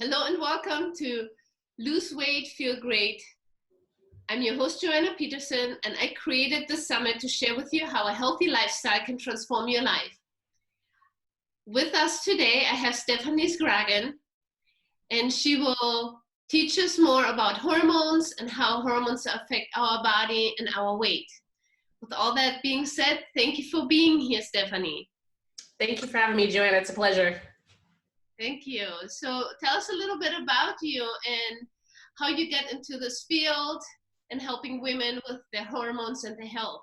Hello and welcome to Lose Weight, Feel Great. I'm your host, Joanna Peterson, and I created this summit to share with you how a healthy lifestyle can transform your life. With us today, I have Stephanie Zgraggen, and she will teach us more about hormones and how hormones affect our body and our weight. With all that being said, thank you for being here, Stephanie. Thank you for having me, Joanna. It's a pleasure. Thank you. So tell us a little bit about you and how you get into this field and helping women with their hormones and their health.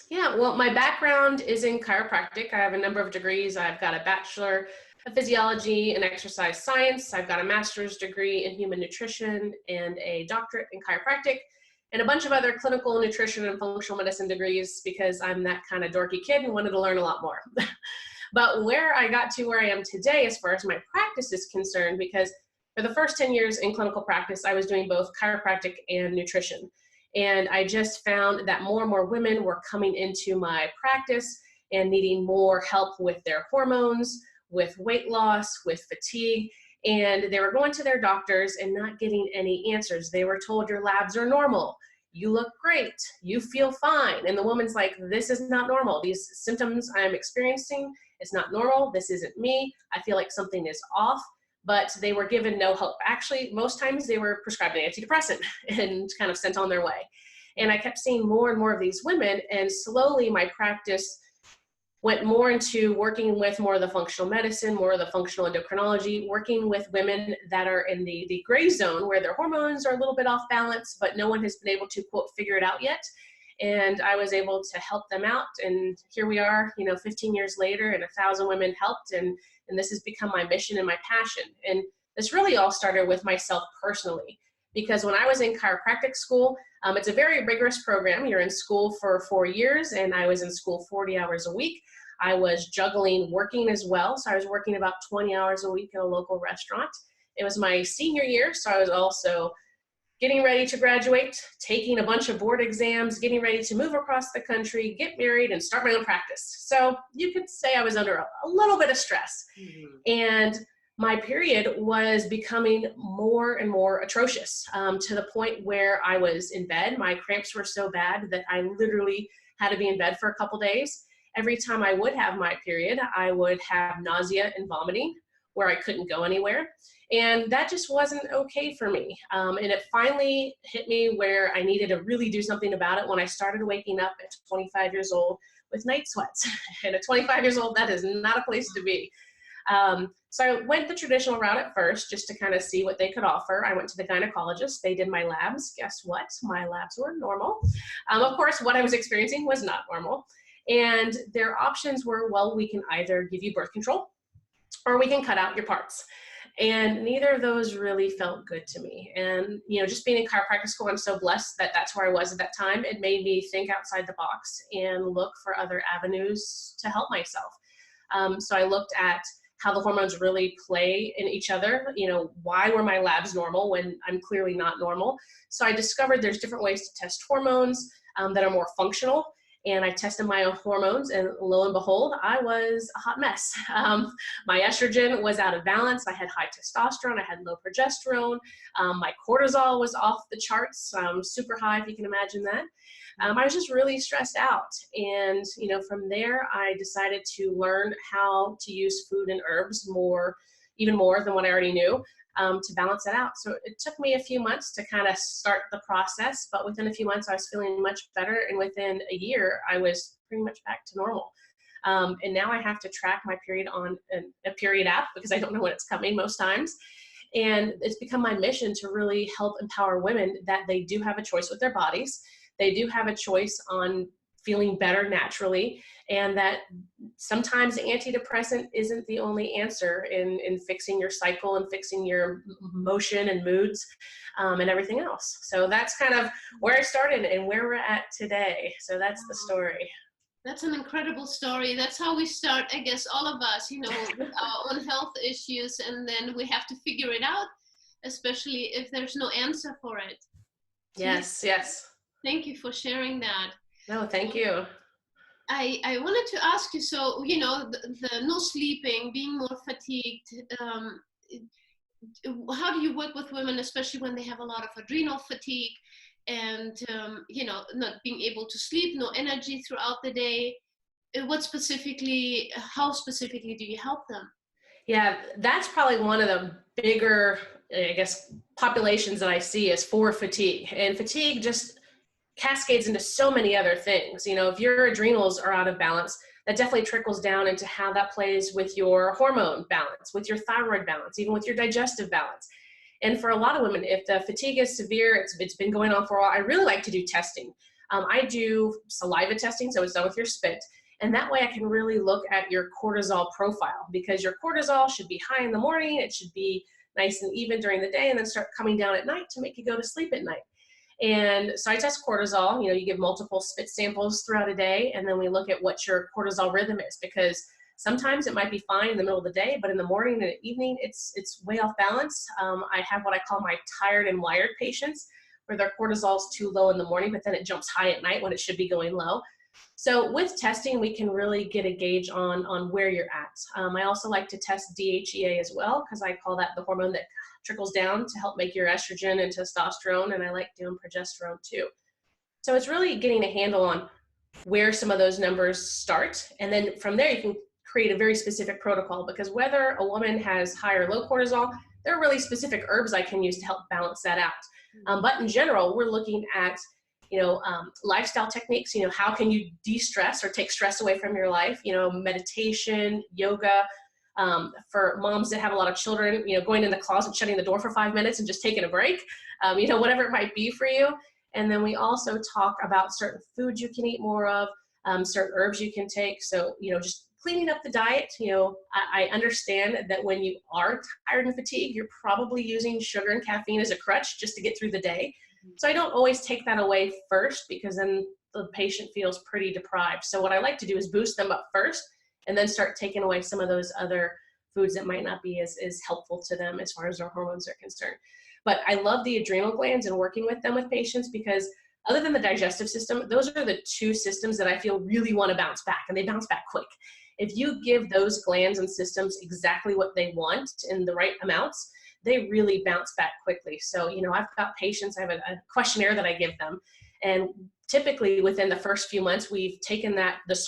Yeah, well, my background is in chiropractic. I have a number of degrees. I've got a bachelor of physiology and exercise science. I've got a master's degree in human nutrition and a doctorate in chiropractic and a bunch of other clinical nutrition and functional medicine degrees because I'm that kind of dorky kid and wanted to learn a lot more. But where I got to where I am today as far as my practice is concerned, because for the first 10 years in clinical practice, I was doing both chiropractic and nutrition. And I just found that more and more women were coming into my practice and needing more help with their hormones, with weight loss, with fatigue. And they were going to their doctors and not getting any answers. They were told your labs are normal. You look great. You feel fine. And the woman's like, this is not normal. These symptoms I'm experiencing, it's not normal. This isn't me. I feel like something is off. But they were given no help. Actually, most times they were prescribed an antidepressant and kind of sent on their way. And I kept seeing more and more of these women, and slowly my practice went more into working with more of the functional medicine, more of the functional endocrinology, working with women that are in the gray zone where their hormones are a little bit off balance, but no one has been able to, quote, figure it out yet. And I was able to help them out. And here we are, 15 years later, and 1,000 women helped. And this has become my mission and my passion. And this really all started with myself personally, because when I was in chiropractic school, it's a very rigorous program. You're in school for 4 years, and I was in school 40 hours a week. I was juggling working as well. So I was working about 20 hours a week at a local restaurant. It was my senior year, so I was also getting ready to graduate, taking a bunch of board exams, getting ready to move across the country, get married, and start my own practice. So you could say I was under a little bit of stress. Mm-hmm. And my period was becoming more and more atrocious, to the point where I was in bed. My cramps were so bad that I literally had to be in bed for a couple days. Every time I would have my period, I would have nausea and vomiting where I couldn't go anywhere. And that just wasn't okay for me. And it finally hit me where I needed to really do something about it when I started waking up at 25 years old with night sweats. And at 25 years old, that is not a place to be. So I went the traditional route at first just to kind of see what they could offer. I went to the gynecologist. They did my labs. Guess what? My labs were normal. Of course, what I was experiencing was not normal. And their options were, well, we can either give you birth control or we can cut out your parts. And neither of those really felt good to me. And, just being in chiropractic school, I'm so blessed that that's where I was at that time. It made me think outside the box and look for other avenues to help myself. So I looked at how the hormones really play in each other. Why were my labs normal when I'm clearly not normal? So I discovered there's different ways to test hormones that are more functional. And I tested my own hormones, and lo and behold, I was a hot mess. My estrogen was out of balance. I had high testosterone. I had low progesterone. My cortisol was off the charts, super high, if you can imagine that. I was just really stressed out. And, from there, I decided to learn how to use food and herbs even more than what I already knew. To balance it out. So it took me a few months to kind of start the process, but within a few months I was feeling much better, and within a year I was pretty much back to normal. And now I have to track my period on a period app because I don't know when it's coming most times. And it's become my mission to really help empower women that they do have a choice with their bodies. They do have a choice on feeling better naturally, and that sometimes antidepressant isn't the only answer in fixing your cycle and fixing your motion and moods and everything else. So that's kind of where I started and where we're at today. So that's the story. That's an incredible story. That's how we start, I guess, all of us, with our own health issues, and then we have to figure it out, especially if there's no answer for it. Yes. Thank you for sharing that. No, thank you. I wanted to ask you, so, the no sleeping, being more fatigued, how do you work with women, especially when they have a lot of adrenal fatigue and, not being able to sleep, no energy throughout the day? How specifically do you help them? Yeah, that's probably one of the bigger, I guess, populations that I see is for fatigue. And fatigue just cascades into so many other things. If your adrenals are out of balance, that definitely trickles down into how that plays with your hormone balance, with your thyroid balance, even with your digestive balance. And for a lot of women, if the fatigue is severe, it's been going on for a while, I really like to do testing. I do saliva testing, so it's done with your spit. And that way I can really look at your cortisol profile, because your cortisol should be high in the morning. It should be nice and even during the day, and then start coming down at night to make you go to sleep at night. And so I test cortisol. You give multiple spit samples throughout a day, and then we look at what your cortisol rhythm is, because sometimes it might be fine in the middle of the day, but in the morning and evening, it's way off balance. I have what I call my tired and wired patients, where their cortisol is too low in the morning, but then it jumps high at night when it should be going low. So with testing, we can really get a gauge on where you're at. I also like to test DHEA as well, because I call that the hormone that trickles down to help make your estrogen and testosterone, and I like doing progesterone too. So it's really getting a handle on where some of those numbers start, and then from there you can create a very specific protocol, because whether a woman has high or low cortisol, there are really specific herbs I can use to help balance that out. But in general, we're looking at lifestyle techniques. How can you de-stress or take stress away from your life? Meditation, yoga. For moms that have a lot of children, going in the closet, shutting the door for 5 minutes and just taking a break, whatever it might be for you. And then we also talk about certain foods you can eat more of, certain herbs you can take. So, just cleaning up the diet. I understand that when you are tired and fatigued, you're probably using sugar and caffeine as a crutch just to get through the day. So I don't always take that away first, because then the patient feels pretty deprived. So what I like to do is boost them up first, and then start taking away some of those other foods that might not be as helpful to them as far as their hormones are concerned. But I love the adrenal glands and working with them with patients, because other than the digestive system, those are the two systems that I feel really want to bounce back, and they bounce back quick. If you give those glands and systems exactly what they want in the right amounts, they really bounce back quickly. So, I've got patients, I have a questionnaire that I give them, and typically within the first few months, we've taken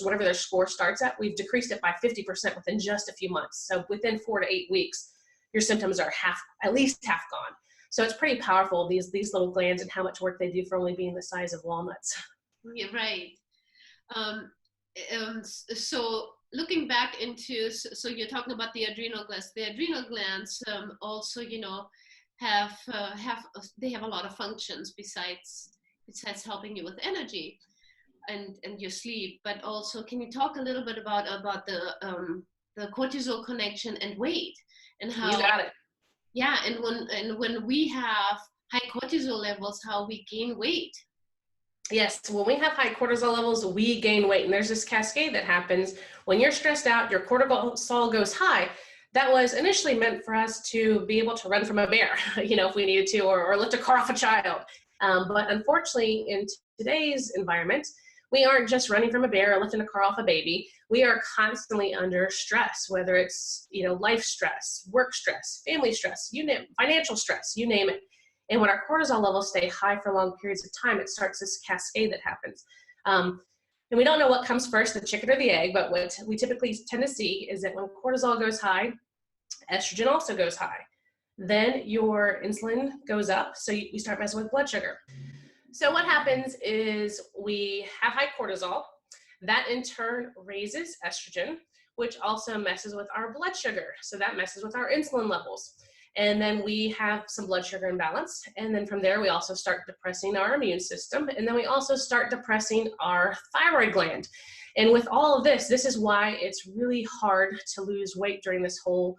whatever their score starts at, we've decreased it by 50% within just a few months. So within 4 to 8 weeks, your symptoms are at least half gone. So it's pretty powerful, these little glands, and how much work they do for only being the size of walnuts. Yeah, right. So looking back into, so you're talking about the adrenal glands. The adrenal glands also, have a lot of functions besides helping you with energy and your sleep. But also, can you talk a little bit about the cortisol connection and weight, and how? You got it. Yeah, and when we have high cortisol levels, how we gain weight. Yes, when we have high cortisol levels, we gain weight. And there's this cascade that happens when you're stressed out, your cortisol goes high. That was initially meant for us to be able to run from a bear, if we needed to, or lift a car off a child. But unfortunately, in today's environment, we aren't just running from a bear or lifting a car off a baby. We are constantly under stress, whether it's, life stress, work stress, family stress, financial stress, you name it. And when our cortisol levels stay high for long periods of time, it starts this cascade that happens. And we don't know what comes first, the chicken or the egg, but what we typically tend to see is that when cortisol goes high, estrogen also goes high. Then your insulin goes up, so you start messing with blood sugar. So what happens is we have high cortisol. That in turn raises estrogen, which also messes with our blood sugar. So that messes with our insulin levels. And then we have some blood sugar imbalance. And then from there, we also start depressing our immune system. And then we also start depressing our thyroid gland. And with all of this is why it's really hard to lose weight during this whole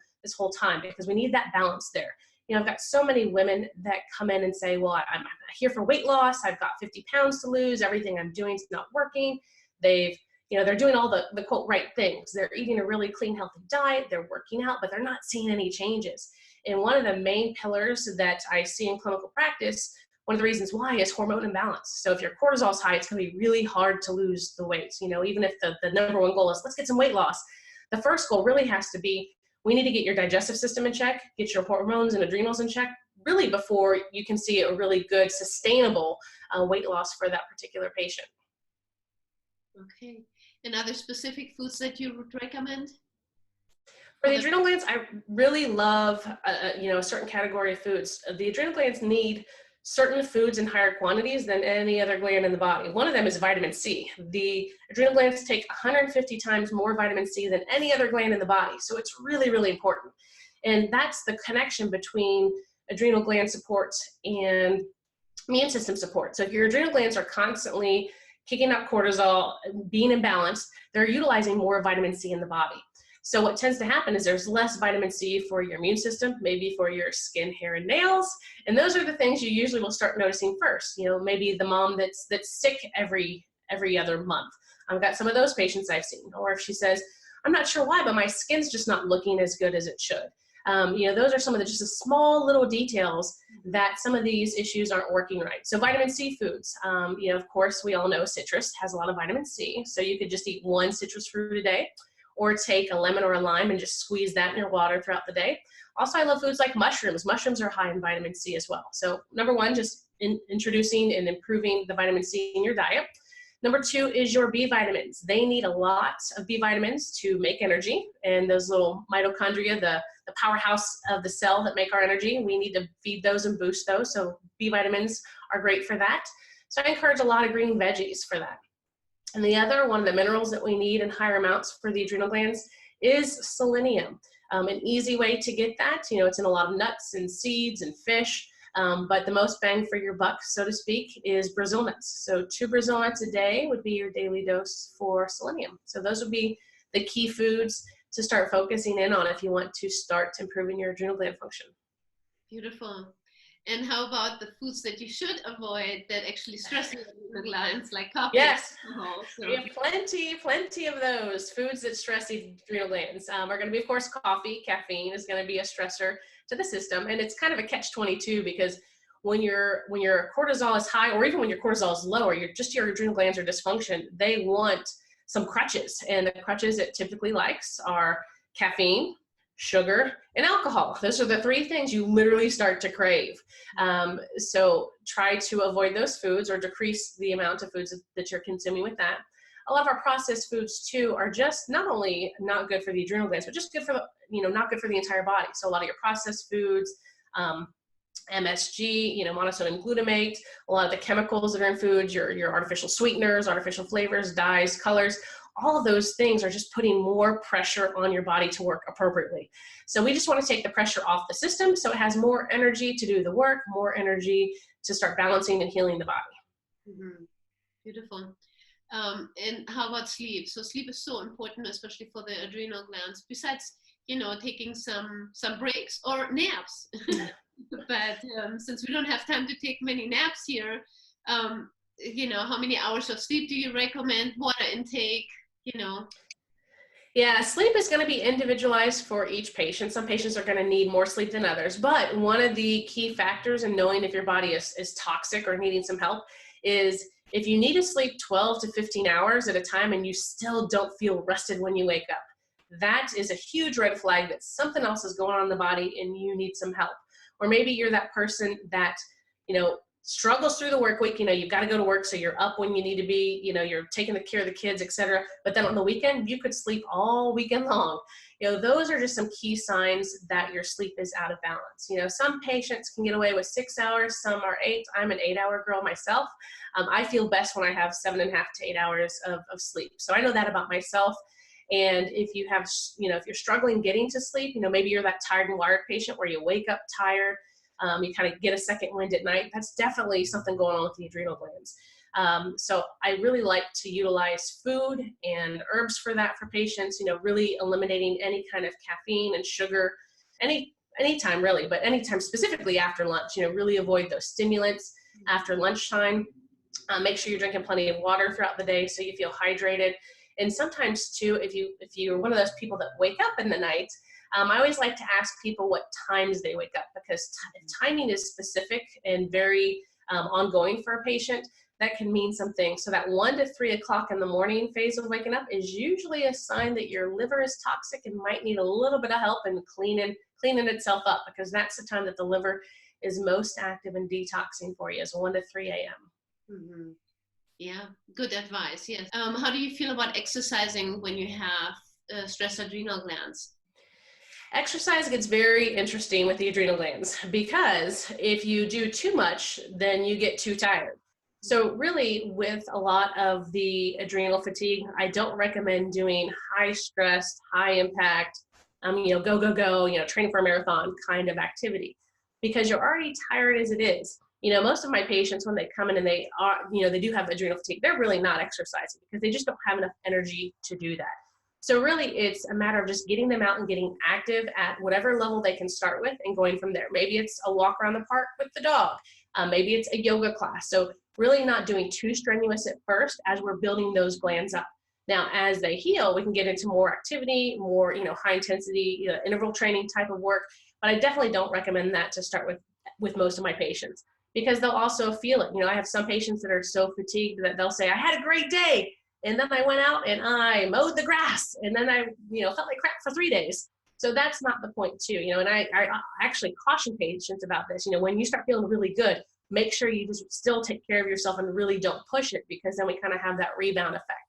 time, because we need that balance there. I've got so many women that come in and say, well, I'm here for weight loss. I've got 50 pounds to lose. Everything I'm doing is not working. They're doing all the quote right things. They're eating a really clean, healthy diet. They're working out, but they're not seeing any changes. And one of the main pillars that I see in clinical practice, one of the reasons why, is hormone imbalance. So if your cortisol is high, it's going to be really hard to lose the weight. Even if the number one goal is let's get some weight loss, the first goal really has to be, we need to get your digestive system in check, get your hormones and adrenals in check, really before you can see a really good, sustainable weight loss for that particular patient. Okay. And are there specific foods that you would recommend? For the adrenal glands, I really love, a certain category of foods. The adrenal glands need certain foods in higher quantities than any other gland in the body. One of them is vitamin C. The adrenal glands take 150 times more vitamin C than any other gland in the body. So it's really, really important. And that's the connection between adrenal gland support and immune system support. So if your adrenal glands are constantly kicking up cortisol, being imbalanced, they're utilizing more vitamin C in the body. So what tends to happen is there's less vitamin C for your immune system, maybe for your skin, hair, and nails. And those are the things you usually will start noticing first. Maybe the mom that's sick every other month. I've got some of those patients I've seen. Or if she says, I'm not sure why, but my skin's just not looking as good as it should. Those are some of the just the small little details that some of these issues aren't working right. So vitamin C foods, of course, we all know citrus has a lot of vitamin C. So you could just eat one citrus fruit a day, or take a lemon or a lime and just squeeze that in your water throughout the day. Also, I love foods like mushrooms. Mushrooms are high in vitamin C as well. So number one, just introducing and improving the vitamin C in your diet. Number two is your B vitamins. They need a lot of B vitamins to make energy, and those little mitochondria, the powerhouse of the cell that make our energy, we need to feed those and boost those. So B vitamins are great for that. So I encourage a lot of green veggies for that. And the other, one of the minerals that we need in higher amounts for the adrenal glands is selenium. An easy way to get that, it's in a lot of nuts and seeds and fish, but the most bang for your buck, so to speak, is Brazil nuts. So 2 Brazil nuts a day would be your daily dose for selenium. So those would be the key foods to start focusing in on if you want to start improving your adrenal gland function. Beautiful. And how about the foods that you should avoid that actually stress the adrenal glands, like coffee? Yes, So. we have plenty of those foods that stress the adrenal glands. Are going to be, of course, coffee. Caffeine is going to be a stressor to the system, and it's kind of a catch-22 because when your cortisol is high, or even when your cortisol is low, or your adrenal glands are dysfunction, they want some crutches, and the crutches it typically likes are caffeine, sugar, and alcohol. Those are the 3 things you literally start to crave. So try to avoid those foods or decrease the amount of foods that you're consuming with that. A lot of our processed foods too are just not only not good for the adrenal glands, but just good for not good for the entire body. So a lot of your processed foods, MSG, monosodium glutamate, a lot of the chemicals that are in foods, your artificial sweeteners, artificial flavors, dyes, colors, all of those things are just putting more pressure on your body to work appropriately. So we just want to take the pressure off the system so it has more energy to do the work, more energy to start balancing and healing the body. Mm-hmm. Beautiful. And how about sleep? So sleep is so important, especially for the adrenal glands, besides, taking some breaks or naps. But since we don't have time to take many naps here, how many hours of sleep do you recommend? Water intake? Yeah, sleep is going to be individualized for each patient. Some patients are going to need more sleep than others, but one of the key factors in knowing if your body is toxic or needing some help is if you need to sleep 12 to 15 hours at a time and you still don't feel rested when you wake up, that is a huge red flag that something else is going on in the body and you need some help. Or maybe you're that person that, struggles through the work week. You've got to go to work, so you're up when you need to be, you're taking care of the kids, etc. But then on the weekend, you could sleep all weekend long. Those are just some key signs that your sleep is out of balance. Some patients can get away with 6 hours, some are 8. I'm an 8-hour girl myself. I feel best when I have 7.5 to 8 hours of sleep. So I know that about myself. And if you have, if you're struggling getting to sleep, maybe you're that tired and wired patient where you wake up tired, you kind of get a second wind at night, that's definitely something going on with the adrenal glands. So I really like to utilize food and herbs for that for patients, really eliminating any kind of caffeine and sugar, anytime really, but anytime specifically after lunch, really avoid those stimulants after lunchtime. Make sure you're drinking plenty of water throughout the day so you feel hydrated. And sometimes too, if you're one of those people that wake up in the night, I always like to ask people what times they wake up, because timing is specific and very ongoing for a patient. that can mean something. So that 1 to 3 o'clock in the morning phase of waking up is usually a sign that your liver is toxic and might need a little bit of help in cleaning itself up, because that's the time that the liver is most active in detoxing for you, is 1 to 3 a.m. Mm-hmm. Yeah, good advice. Yes. How do you feel about exercising when you have stress adrenal glands? Exercise gets very interesting with the adrenal glands, because if you do too much, then you get too tired. So really, with a lot of the adrenal fatigue, I don't recommend doing high stress, high impact, go, training for a marathon kind of activity, because you're already tired as it is. Most of my patients, when they come in and they are, they do have adrenal fatigue, they're really not exercising because they just don't have enough energy to do that. So really, it's a matter of just getting them out and getting active at whatever level they can start with and going from there. Maybe it's a walk around the park with the dog. Maybe it's a yoga class. So really not doing too strenuous at first as we're building those glands up. Now, as they heal, we can get into more activity, more high intensity interval training type of work. But I definitely don't recommend that to start with most of my patients, because they'll also feel it. I have some patients that are so fatigued that they'll say, I had a great day, and then I went out and I mowed the grass, and then I, felt like crap for 3 days. So that's not the point too, and I actually caution patients about this. When you start feeling really good, make sure you just still take care of yourself and really don't push it, because then we kind of have that rebound effect.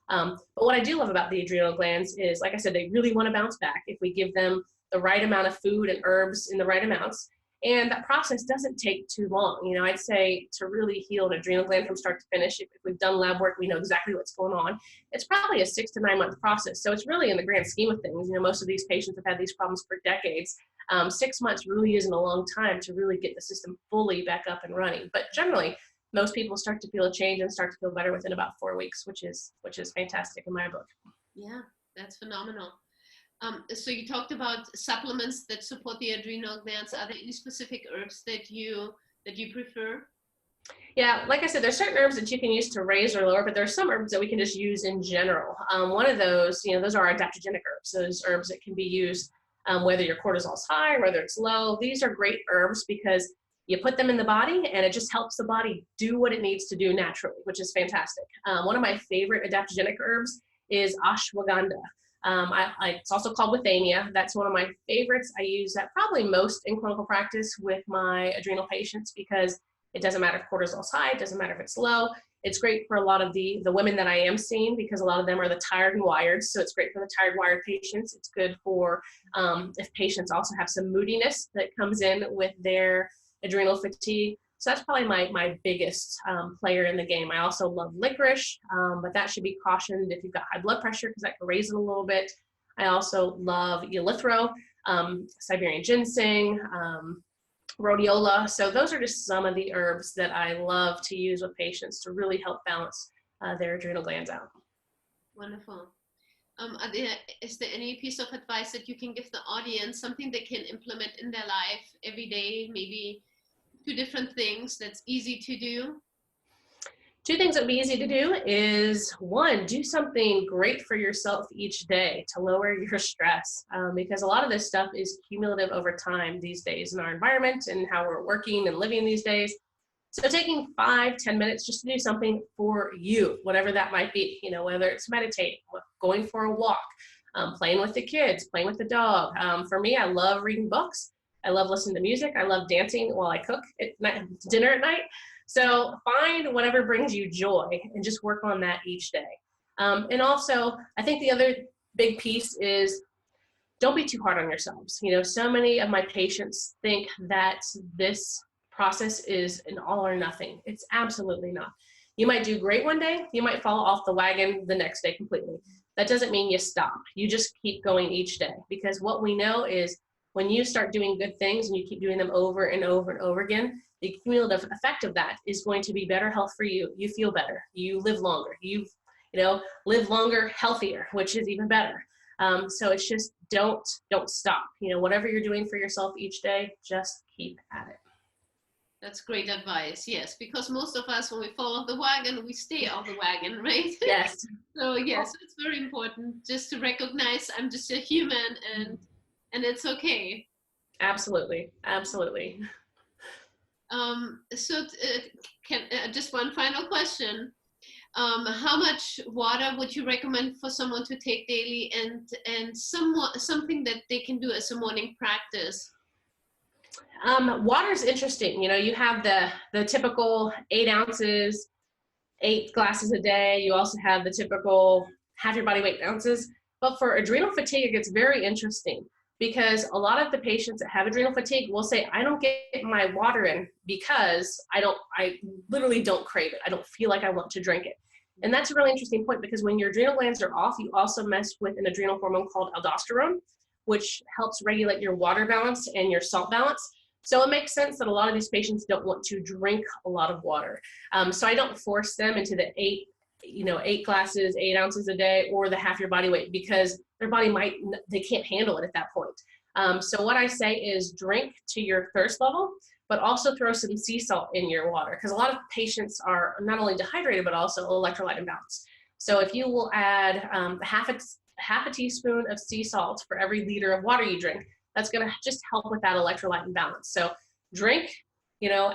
But what I do love about the adrenal glands is, like I said, they really want to bounce back if we give them the right amount of food and herbs in the right amounts. And that process doesn't take too long. I'd say to really heal an adrenal gland from start to finish, if we've done lab work, we know exactly what's going on. It's probably a 6 to 9 month process. So it's really, in the grand scheme of things, most of these patients have had these problems for decades. 6 months really isn't a long time to really get the system fully back up and running. But generally, most people start to feel a change and start to feel better within about 4 weeks, which is fantastic in my book. Yeah, that's phenomenal. So you talked about supplements that support the adrenal glands. Are there any specific herbs that you prefer? Yeah, like I said, there's certain herbs that you can use to raise or lower, but there's some herbs that we can just use in general. One of those, those are adaptogenic herbs. Those herbs that can be used whether your cortisol is high, whether it's low. These are great herbs because you put them in the body and it just helps the body do what it needs to do naturally, which is fantastic. One of my favorite adaptogenic herbs is ashwagandha. It's also called withania. That's one of my favorites. I use that probably most in clinical practice with my adrenal patients, because it doesn't matter if cortisol is high, it doesn't matter if it's low. It's great for a lot of the women that I am seeing, because a lot of them are the tired and wired. So it's great for the tired, wired patients. It's good for if patients also have some moodiness that comes in with their adrenal fatigue. So that's probably my biggest player in the game. I also love licorice, but that should be cautioned if you've got high blood pressure, because that can raise it a little bit. I also love eleuthero, Siberian ginseng, rhodiola. So those are just some of the herbs that I love to use with patients to really help balance their adrenal glands out. Wonderful. Is there any piece of advice that you can give the audience, something they can implement in their life every day, maybe 2 different things that's easy to do? 2 things that would be easy to do is, 1, do something great for yourself each day to lower your stress, because a lot of this stuff is cumulative over time these days in our environment and how we're working and living these days. So taking 5-10 minutes just to do something for you, whatever that might be, whether it's meditating, going for a walk, playing with the kids, playing with the dog. For me, I love reading books. I love listening to music. I love dancing while I cook dinner at night. So find whatever brings you joy and just work on that each day. And also, I think the other big piece is, don't be too hard on yourselves. So many of my patients think that this process is an all or nothing. It's absolutely not. You might do great one day, you might fall off the wagon the next day completely. That doesn't mean you stop. You just keep going each day, because what we know is when you start doing good things and you keep doing them over and over and over again, the cumulative effect of that is going to be better health for you. You feel better. You live longer. You live longer, healthier, which is even better. So it's just don't stop. Whatever you're doing for yourself each day, just keep at it. That's great advice. Yes, because most of us, when we fall off the wagon, we stay off the wagon, right? Yes. So yes, it's very important just to recognize I'm just a human, and it's okay. Absolutely. Just one final question. How much water would you recommend for someone to take daily, and something that they can do as a morning practice? Water is interesting. You know, you have the typical 8 ounces, 8 glasses a day. You also have the typical half your body weight ounces. But for adrenal fatigue, it gets very interesting because a lot of the patients that have adrenal fatigue will say, I don't get my water in because I literally don't crave it. I don't feel like I want to drink it. And that's a really interesting point because when your adrenal glands are off, you also mess with an adrenal hormone called aldosterone, which helps regulate your water balance and your salt balance. So it makes sense that a lot of these patients don't want to drink a lot of water. So I don't force them into the 8 glasses, 8 ounces a day, or the half your body weight because their body they can't handle it at that point. So what I say is drink to your thirst level, but also throw some sea salt in your water because a lot of patients are not only dehydrated, but also electrolyte imbalance. So if you will add half a teaspoon of sea salt for every liter of water you drink, that's going to just help with that electrolyte imbalance. So drink,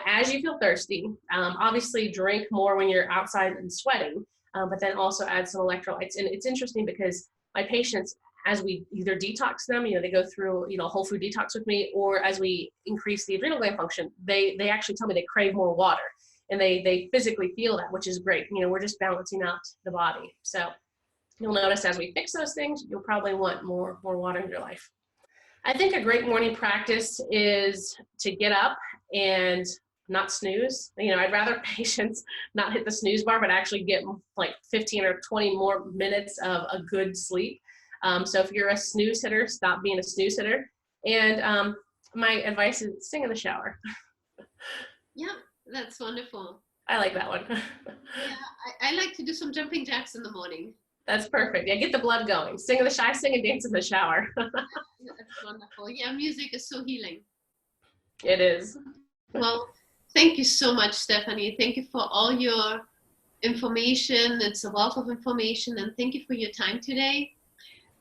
as you feel thirsty. Obviously drink more when you're outside and sweating, but then also add some electrolytes. And it's interesting because my patients, as we either detox them, they go through, whole food detox with me, or as we increase the adrenal gland function, they actually tell me they crave more water and they physically feel that, which is great. We're just balancing out the body. So you'll notice as we fix those things, you'll probably want more water in your life. I think a great morning practice is to get up and not snooze. I'd rather patients not hit the snooze bar, but actually get like 15 or 20 more minutes of a good sleep. So if you're a snooze hitter, stop being a snooze hitter. And my advice is sing in the shower. Yeah, that's wonderful. I like that one. Yeah, I like to do some jumping jacks in the morning. That's perfect. Yeah, get the blood going. Sing and dance in the shower. That's wonderful. Yeah, music is so healing. It is. Well, thank you so much, Stephanie. Thank you for all your information. It's a wealth of information, and thank you for your time today.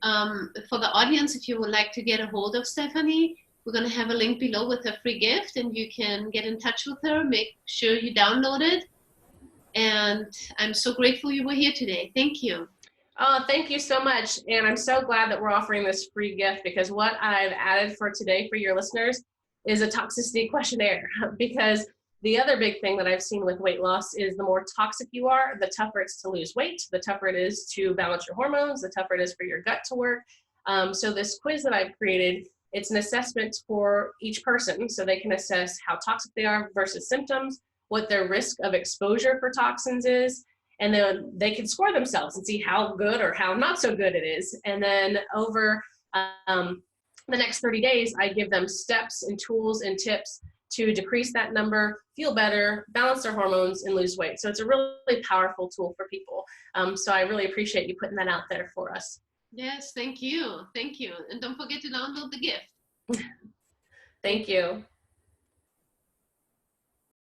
For the audience, if you would like to get a hold of Stephanie, we're going to have a link below with a free gift, and you can get in touch with her. Make sure you download it. And I'm so grateful you were here today. Thank you. Oh, thank you so much. And I'm so glad that we're offering this free gift because what I've added for today for your listeners is a toxicity questionnaire. Because the other big thing that I've seen with weight loss is the more toxic you are, the tougher it's to lose weight, the tougher it is to balance your hormones, the tougher it is for your gut to work. So this quiz that I've created, it's an assessment for each person so they can assess how toxic they are versus symptoms, what their risk of exposure for toxins is, and then they can score themselves and see how good or how not so good it is. And then over the next 30 days, I give them steps and tools and tips to decrease that number, feel better, balance their hormones, and lose weight. So it's a really powerful tool for people. So I really appreciate you putting that out there for us. Yes, thank you. Thank you. And don't forget to download the gift. Thank you.